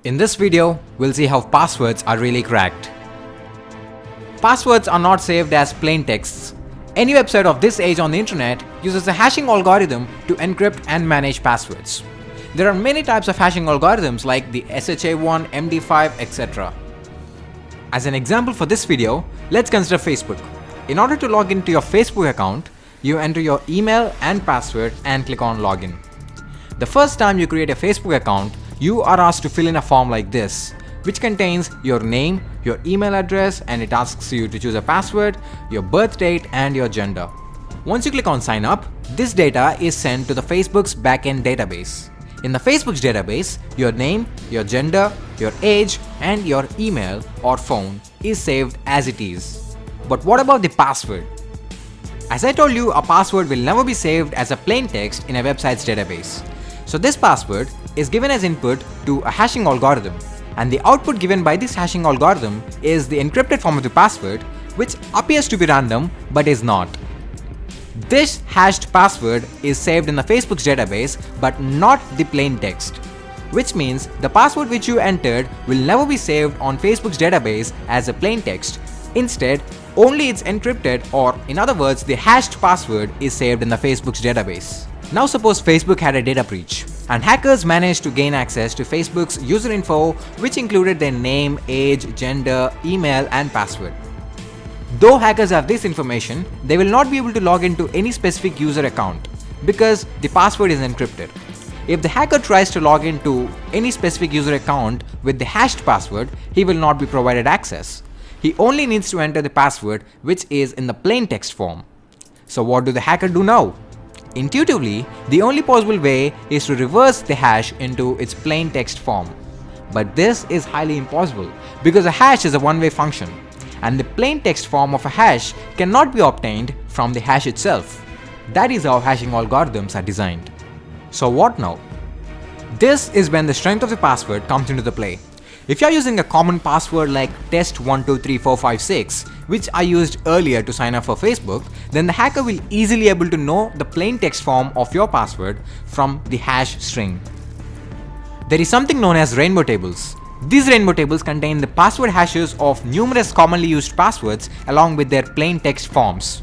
In this video, we'll see how passwords are really cracked. Passwords are not saved as plain texts. Any website of this age on the internet uses a hashing algorithm to encrypt and manage passwords. There are many types of hashing algorithms like the SHA-1, MD5, etc. As an example for this video, let's consider Facebook. In order to log into your Facebook account, you enter your email and password and click on login. The first time you create a Facebook account, you are asked to fill in a form like this, which contains your name, your email address, and it asks you to choose a password, your birth date, and your gender. Once you click on sign up, this data is sent to the Facebook's backend database. In the Facebook's database, your name, your gender, your age, and your email or phone is saved as it is. But what about the password? As I told you, a password will never be saved as a plain text in a website's database. So this password is given as input to a hashing algorithm, and the output given by this hashing algorithm is the encrypted form of the password, which appears to be random but is not. This hashed password is saved in the Facebook's database but not the plain text, which means the password which you entered will never be saved on Facebook's database as a plain text. Instead, only it's encrypted, or in other words, the hashed password is saved in the Facebook's database. Now suppose Facebook had a data breach, and hackers managed to gain access to Facebook's user info, which included their name, age, gender, email, and password. Though hackers have this information, they will not be able to log into any specific user account because the password is encrypted. If the hacker tries to log into any specific user account with the hashed password, he will not be provided access. He only needs to enter the password, which is in the plain text form. So what do the hacker do now? Intuitively, the only possible way is to reverse the hash into its plain text form. But this is highly impossible because a hash is a one-way function, and the plain text form of a hash cannot be obtained from the hash itself. That is how hashing algorithms are designed. So what now? This is when the strength of the password comes into the play. If you are using a common password like test123456, which I used earlier to sign up for Facebook, then the hacker will easily able to know the plain text form of your password from the hash string. There is something known as rainbow tables. These rainbow tables contain the password hashes of numerous commonly used passwords along with their plain text forms.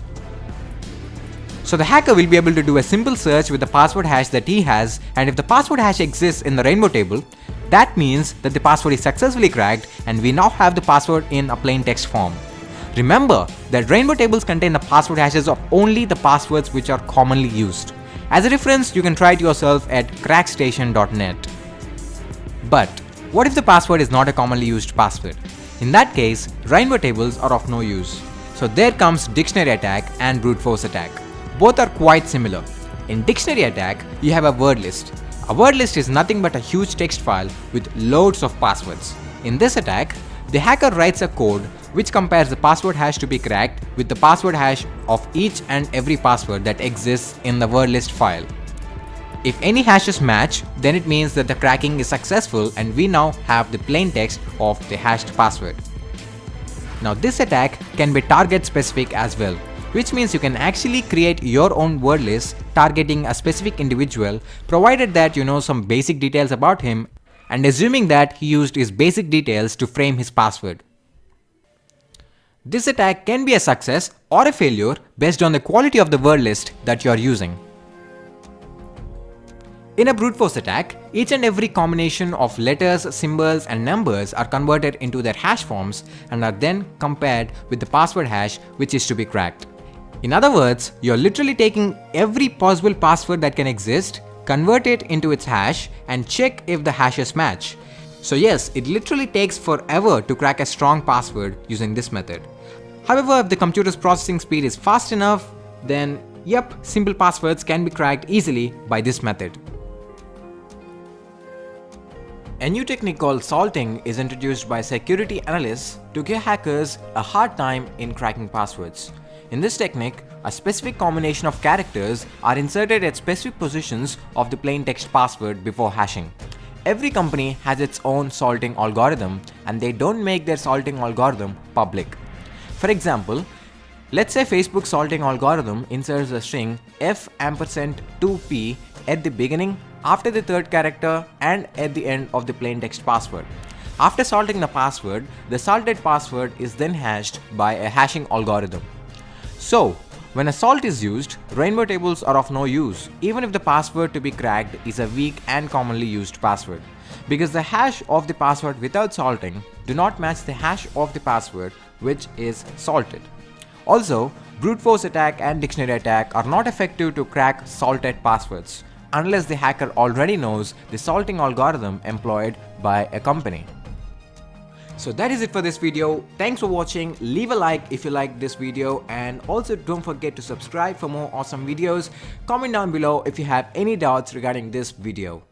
So the hacker will be able to do a simple search with the password hash that he has, and if the password hash exists in the rainbow table, that means that the password is successfully cracked and we now have the password in a plain text form. Remember that rainbow tables contain the password hashes of only the passwords which are commonly used. As a reference, you can try it yourself at crackstation.net. But what if the password is not a commonly used password? In that case, rainbow tables are of no use. So there comes dictionary attack and brute force attack. Both are quite similar. In dictionary attack, you have a word list. A word list is nothing but a huge text file with loads of passwords. In this attack, the hacker writes a code which compares the password hash to be cracked with the password hash of each and every password that exists in the word list file. If any hashes match, then it means that the cracking is successful and we now have the plain text of the hashed password. Now this attack can be target specific as well, which means you can actually create your own word list targeting a specific individual, provided that you know some basic details about him and assuming that he used his basic details to frame his password. This attack can be a success or a failure based on the quality of the word list that you are using. In a brute force attack, each and every combination of letters, symbols, and numbers are converted into their hash forms and are then compared with the password hash which is to be cracked. In other words, you're literally taking every possible password that can exist, convert it into its hash, and check if the hashes match. So yes, it literally takes forever to crack a strong password using this method. However, if the computer's processing speed is fast enough, then yep, simple passwords can be cracked easily by this method. A new technique called salting is introduced by security analysts to give hackers a hard time in cracking passwords. In this technique, a specific combination of characters are inserted at specific positions of the plain text password before hashing. Every company has its own salting algorithm and they don't make their salting algorithm public. For example, let's say Facebook's salting algorithm inserts a string f ampersand 2p at the beginning, after the third character and at the end of the plaintext password. After salting the password, the salted password is then hashed by a hashing algorithm. So, when a salt is used, rainbow tables are of no use, even if the password to be cracked is a weak and commonly used password, because the hash of the password without salting do not match the hash of the password which is salted. Also, brute force attack and dictionary attack are not effective to crack salted passwords, unless the hacker already knows the salting algorithm employed by a company. So that is it for this video. Thanks for watching. Leave a like if you liked this video, and also don't forget to subscribe for more awesome videos. Comment down below if you have any doubts regarding this video.